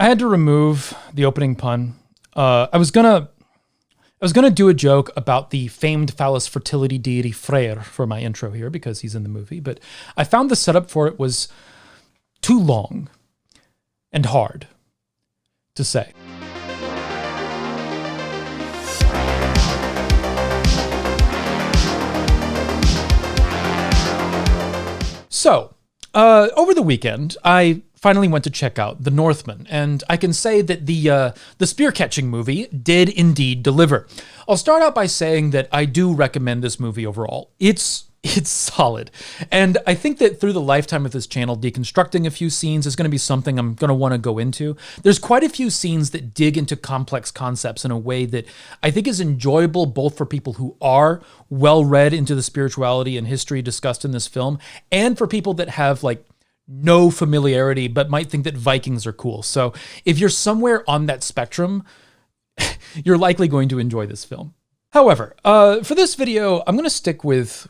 I had to remove the opening pun. I was gonna do a joke about the famed phallus fertility deity Freyr for my intro here because he's in the movie, but I found the setup for it was too long and hard to say. So, over the weekend, I finally went to check out The Northman, and I can say that the spear-catching movie did indeed deliver. I'll start out by saying that I do recommend this movie overall. It's solid, and I think that through the lifetime of this channel, deconstructing a few scenes is going to be something I'm going to want to go into. There's quite a few scenes that dig into complex concepts in a way that I think is enjoyable both for people who are well-read into the spirituality and history discussed in this film, and for people that have like no familiarity but might think that Vikings are cool. So if you're somewhere on that spectrum, you're likely going to enjoy this film. However, for this video, I'm going to stick with,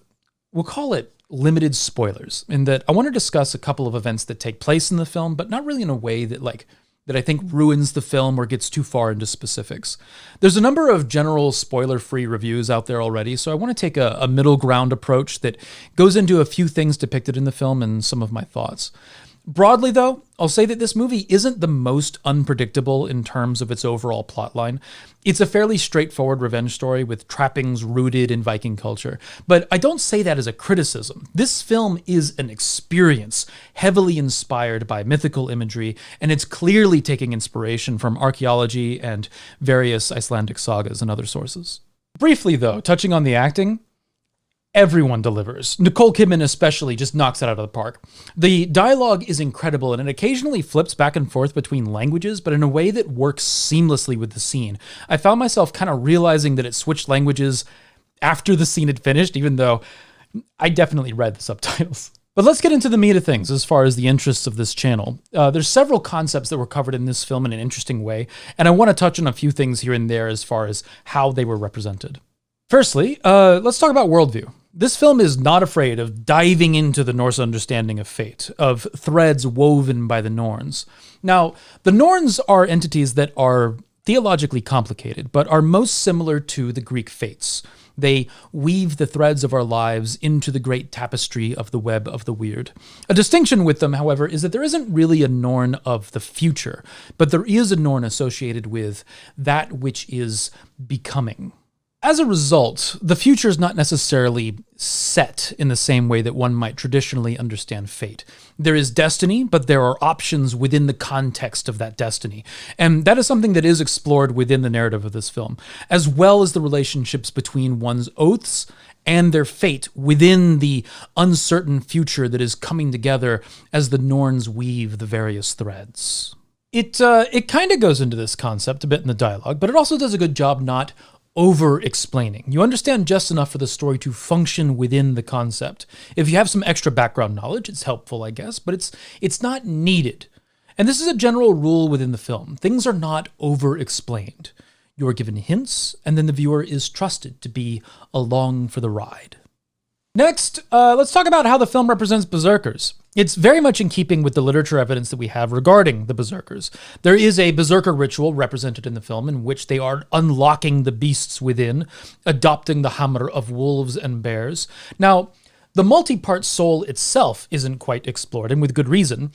we'll call it limited spoilers, in that I want to discuss a couple of events that take place in the film, but not really in a way that that I think ruins the film or gets too far into specifics. There's a number of general spoiler-free reviews out there already, so I want to take a middle ground approach that goes into a few things depicted in the film and some of my thoughts. Broadly, though, I'll say that this movie isn't the most unpredictable in terms of its overall plotline. It's a fairly straightforward revenge story with trappings rooted in Viking culture. But I don't say that as a criticism. This film is an experience heavily inspired by mythical imagery, and it's clearly taking inspiration from archaeology and various Icelandic sagas and other sources. Briefly, though, touching on the acting, everyone delivers. Nicole Kidman especially just knocks it out of the park. The dialogue is incredible, and it occasionally flips back and forth between languages, but in a way that works seamlessly with the scene. I found myself kind of realizing that it switched languages after the scene had finished, even though I definitely read the subtitles. But let's get into the meat of things as far as the interests of this channel. There's several concepts that were covered in this film in an interesting way, and I want to touch on a few things here and there as far as how they were represented. Firstly, let's talk about worldview. This film is not afraid of diving into the Norse understanding of fate, of threads woven by the Norns. Now, the Norns are entities that are theologically complicated, but are most similar to the Greek fates. They weave the threads of our lives into the great tapestry of the web of the weird. A distinction with them, however, is that there isn't really a Norn of the future, but there is a Norn associated with that which is becoming. As a result, the future is not necessarily set in the same way that one might traditionally understand fate. There is destiny, but there are options within the context of that destiny. And that is something that is explored within the narrative of this film, as well as the relationships between one's oaths and their fate within the uncertain future that is coming together as the Norns weave the various threads. It kind of goes into this concept a bit in the dialogue, but it also does a good job not over-explaining. You understand just enough for the story to function within the concept. If you have some extra background knowledge, it's helpful, I guess, but it's not needed. And this is a general rule within the film. Things are not over-explained. You are given hints, and then the viewer is trusted to be along for the ride. Next, let's talk about how the film represents Berserkers. It's very much in keeping with the literature evidence that we have regarding the Berserkers. There is a Berserker ritual represented in the film in which they are unlocking the beasts within, adopting the hammer of wolves and bears. Now, the multi-part soul itself isn't quite explored, and with good reason.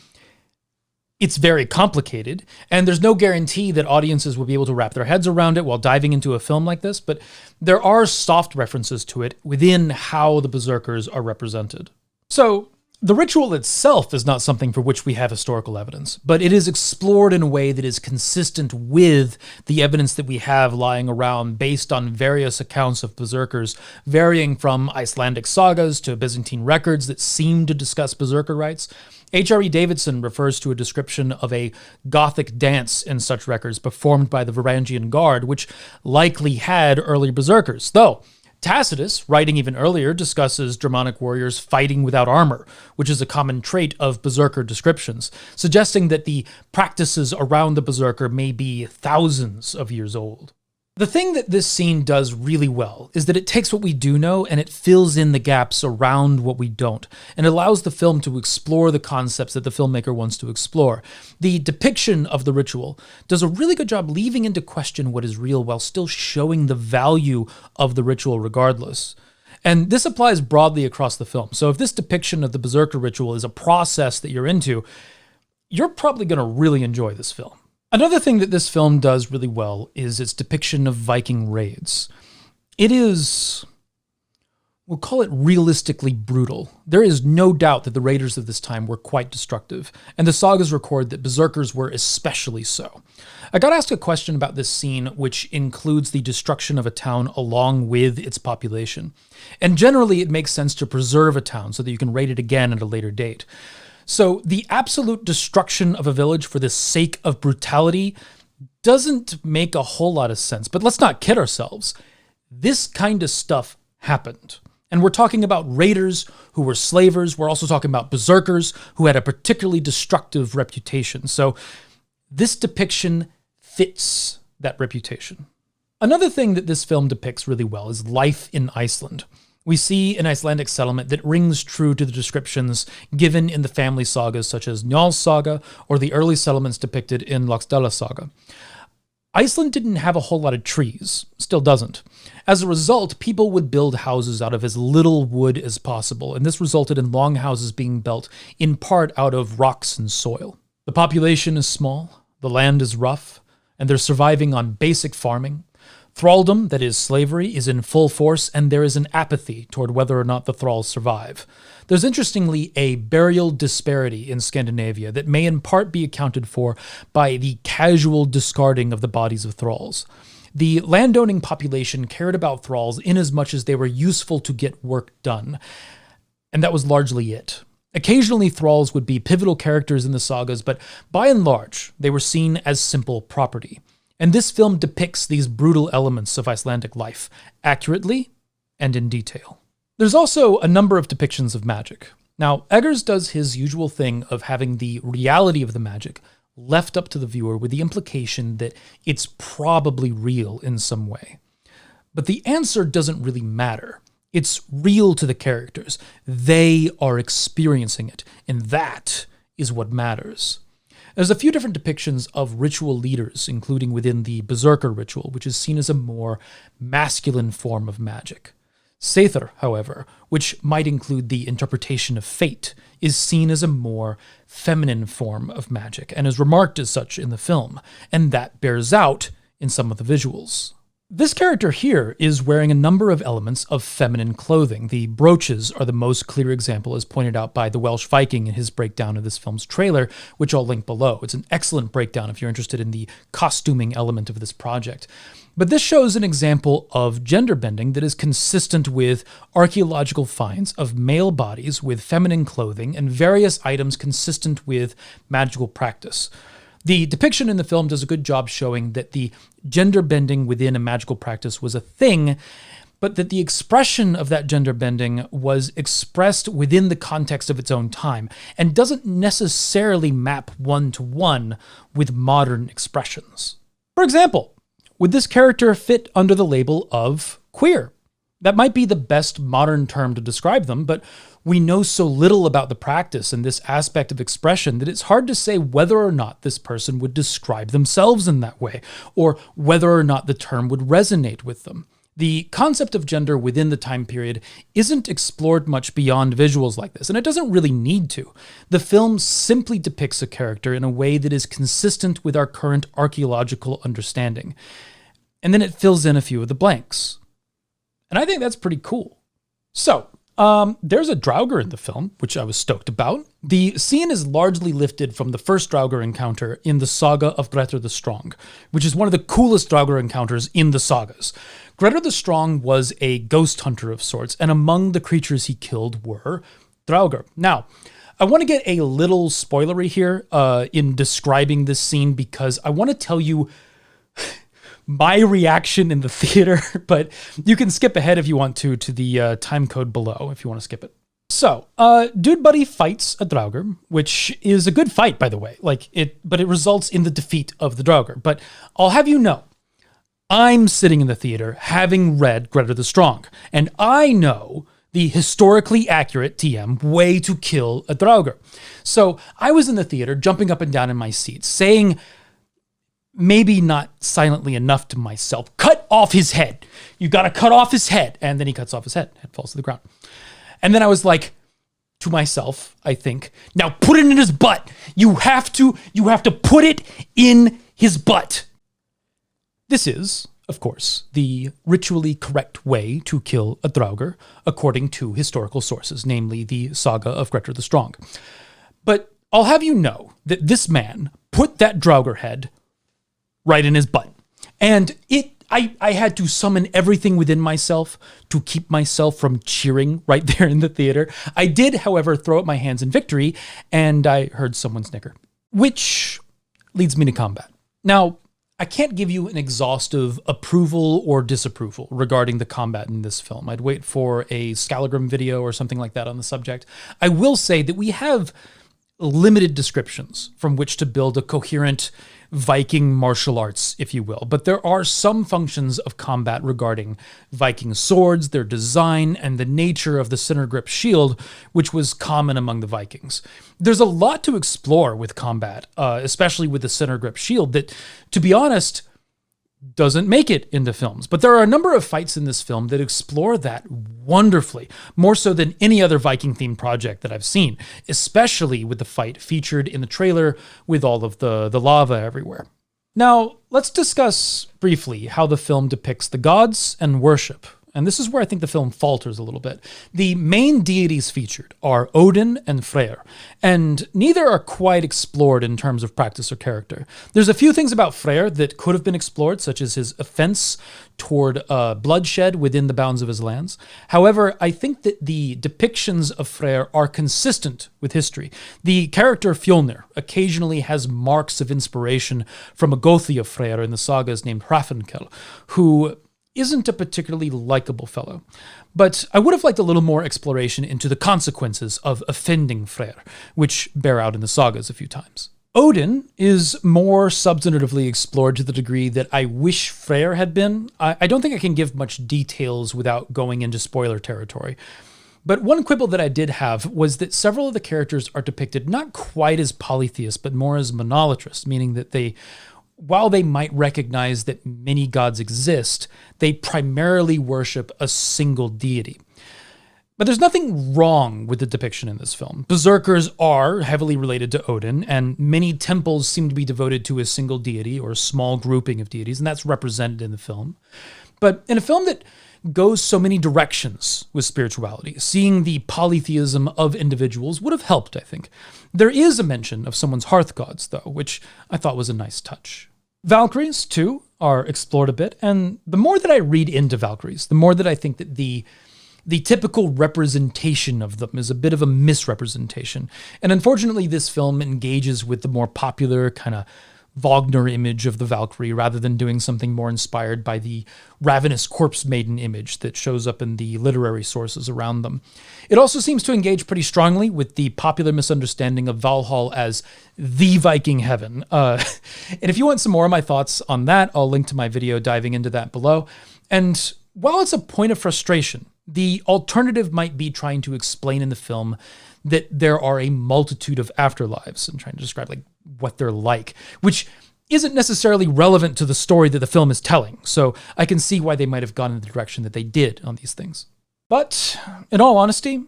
It's very complicated, and there's no guarantee that audiences will be able to wrap their heads around it while diving into a film like this, but there are soft references to it within how the Berserkers are represented. So, the ritual itself is not something for which we have historical evidence, but it is explored in a way that is consistent with the evidence that we have lying around based on various accounts of Berserkers, varying from Icelandic sagas to Byzantine records that seem to discuss Berserker rites. HRE Davidson refers to a description of a Gothic dance in such records performed by the Varangian Guard, which likely had early Berserkers, though Tacitus, writing even earlier, discusses Germanic warriors fighting without armor, which is a common trait of Berserker descriptions, suggesting that the practices around the Berserker may be thousands of years old. The thing that this scene does really well is that it takes what we do know and it fills in the gaps around what we don't, and allows the film to explore the concepts that the filmmaker wants to explore. The depiction of the ritual does a really good job leaving into question what is real while still showing the value of the ritual regardless. And this applies broadly across the film. So if this depiction of the Berserker ritual is a process that you're into, you're probably going to really enjoy this film. Another thing that this film does really well is its depiction of Viking raids. It is, we'll call it realistically brutal. There is no doubt that the raiders of this time were quite destructive, and the sagas record that Berserkers were especially so. I got asked a question about this scene, which includes the destruction of a town along with its population. And generally, it makes sense to preserve a town so that you can raid it again at a later date. So the absolute destruction of a village for the sake of brutality doesn't make a whole lot of sense. But let's not kid ourselves. This kind of stuff happened. And we're talking about raiders who were slavers. We're also talking about berserkers who had a particularly destructive reputation. So this depiction fits that reputation. Another thing that this film depicts really well is life in Iceland. We see an Icelandic settlement that rings true to the descriptions given in the family sagas such as Njál's Saga or the early settlements depicted in Laxardal Saga. Iceland didn't have a whole lot of trees, still doesn't. As a result, people would build houses out of as little wood as possible, and this resulted in long houses being built in part out of rocks and soil. The population is small, the land is rough, and they're surviving on basic farming. Thralldom, that is slavery, is in full force, and there is an apathy toward whether or not the thralls survive. There's interestingly a burial disparity in Scandinavia that may in part be accounted for by the casual discarding of the bodies of thralls. The landowning population cared about thralls in as much as they were useful to get work done, and that was largely it. Occasionally, thralls would be pivotal characters in the sagas, but by and large, they were seen as simple property. And this film depicts these brutal elements of Icelandic life, accurately and in detail. There's also a number of depictions of magic. Now, Eggers does his usual thing of having the reality of the magic left up to the viewer with the implication that it's probably real in some way. But the answer doesn't really matter. It's real to the characters. They are experiencing it, and that is what matters. There's a few different depictions of ritual leaders, including within the Berserker ritual, which is seen as a more masculine form of magic. Seithar, however, which might include the interpretation of fate, is seen as a more feminine form of magic, and is remarked as such in the film, and that bears out in some of the visuals. This character here is wearing a number of elements of feminine clothing. The brooches are the most clear example, as pointed out by the Welsh Viking in his breakdown of this film's trailer, which I'll link below. It's an excellent breakdown if you're interested in the costuming element of this project. But this shows an example of gender bending that is consistent with archaeological finds of male bodies with feminine clothing and various items consistent with magical practice. The depiction in the film does a good job showing that the gender bending within a magical practice was a thing, but that the expression of that gender bending was expressed within the context of its own time and doesn't necessarily map one-to-one with modern expressions. For example, would this character fit under the label of queer? That might be the best modern term to describe them, but we know so little about the practice and this aspect of expression that it's hard to say whether or not this person would describe themselves in that way, or whether or not the term would resonate with them. The concept of gender within the time period isn't explored much beyond visuals like this, and it doesn't really need to. The film simply depicts a character in a way that is consistent with our current archaeological understanding. And then it fills in a few of the blanks. And I think that's pretty cool. So, there's a Draugr in the film, which I was stoked about. The scene is largely lifted from the first Draugr encounter in the saga of Grettir the Strong, which is one of the coolest Draugr encounters in the sagas. Grettir the Strong was a ghost hunter of sorts, and among the creatures he killed were Draugr. Now, I want to get a little spoilery here in describing this scene because I want to tell you my reaction in the theater, but you can skip ahead if you want to the time code below if you want to skip it. So, Dude Buddy fights a Draugr, which is a good fight, by the way. But it results in the defeat of the Draugr. But I'll have you know, I'm sitting in the theater having read Grettir the Strong, and I know the historically accurate TM way to kill a Draugr. So I was in the theater, jumping up and down in my seat, saying, maybe not silently enough to myself, cut off his head. You got to cut off his head. And then he cuts off his head. Head falls to the ground. And then I was like, to myself, I think, now put it in his butt. You have to put it in his butt. This is, of course, the ritually correct way to kill a Draugr, according to historical sources, namely the Saga of Grettir the Strong. But I'll have you know that this man put that Draugr head right in his butt. And I had to summon everything within myself to keep myself from cheering right there in the theater. I did, however, throw up my hands in victory, and I heard someone snicker. Which leads me to combat. Now, I can't give you an exhaustive approval or disapproval regarding the combat in this film. I'd wait for a Scalagram video or something like that on the subject. I will say that we have limited descriptions from which to build a coherent Viking martial arts, if you will. But there are some functions of combat regarding Viking swords, their design, and the nature of the center grip shield, which was common among the Vikings. There's a lot to explore with combat, especially with the center grip shield, that, to be honest, doesn't make it into films. But there are a number of fights in this film that explore that wonderfully, more so than any other Viking-themed project that I've seen, especially with the fight featured in the trailer with all of the lava everywhere. Now, let's discuss briefly how the film depicts the gods and worship. And this is where I think the film falters a little bit. The main deities featured are Odin and Freyr, and neither are quite explored in terms of practice or character. There's a few things about Freyr that could have been explored, such as his offense toward bloodshed within the bounds of his lands. However, I think that the depictions of Freyr are consistent with history. The character Fjolnir occasionally has marks of inspiration from a Gothi of Freyr in the sagas named Hrafnkel, who isn't a particularly likable fellow. But I would have liked a little more exploration into the consequences of offending Freyr, which bear out in the sagas a few times. Odin is more substantively explored to the degree that I wish Freyr had been. I don't think I can give much details without going into spoiler territory. But one quibble that I did have was that several of the characters are depicted not quite as polytheists, but more as monolatrous, meaning that while they might recognize that many gods exist, they primarily worship a single deity. But there's nothing wrong with the depiction in this film. Berserkers are heavily related to Odin, and many temples seem to be devoted to a single deity or a small grouping of deities, and that's represented in the film. But in a film that goes so many directions with spirituality, seeing the polytheism of individuals would have helped, I think. There is a mention of someone's hearth gods, though, which I thought was a nice touch. Valkyries, too, are explored a bit, and the more that I read into Valkyries, the more that I think that the typical representation of them is a bit of a misrepresentation. And unfortunately, this film engages with the more popular kind of Wagner image of the Valkyrie rather than doing something more inspired by the ravenous corpse maiden image that shows up in the literary sources around them. It also seems to engage pretty strongly with the popular misunderstanding of Valhalla as the Viking heaven. And if you want some more of my thoughts on that, I'll link to my video diving into that below. And while it's a point of frustration, the alternative might be trying to explain in the film that there are a multitude of afterlives and trying to describe like what they're like, which isn't necessarily relevant to the story that the film is telling. So I can see why they might have gone in the direction that they did on these things. But in all honesty,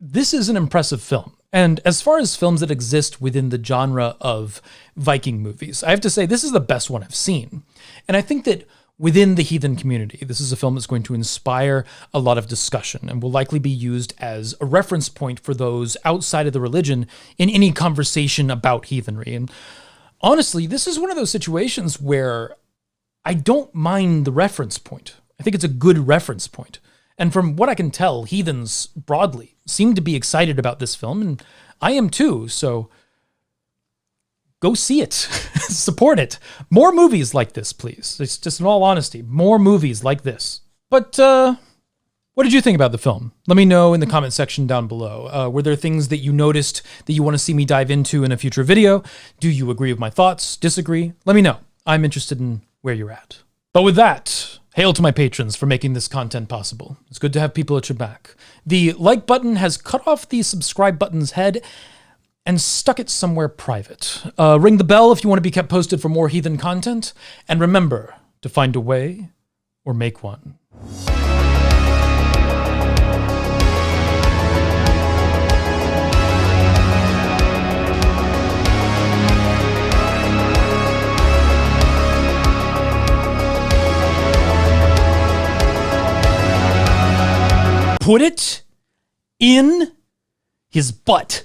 this is an impressive film. And as far as films that exist within the genre of Viking movies, I have to say this is the best one I've seen. And I think that within the heathen community, this is a film that's going to inspire a lot of discussion and will likely be used as a reference point for those outside of the religion in any conversation about heathenry. And honestly, this is one of those situations where I don't mind the reference point. I think it's a good reference point. And from what I can tell, heathens broadly seem to be excited about this film, and I am too, so go see it. Support it. More movies like this, please. It's just in all honesty, more movies like this. But what did you think about the film? Let me know in the comment section down below. Were there things that you noticed that you want to see me dive into in a future video? Do you agree with my thoughts? Disagree? Let me know. I'm interested in where you're at. But with that, hail to my patrons for making this content possible. It's good to have people at your back. The like button has cut off the subscribe button's head and stuck it somewhere private. Ring the bell if you want to be kept posted for more heathen content. And remember to find a way or make one. Put it in his butt.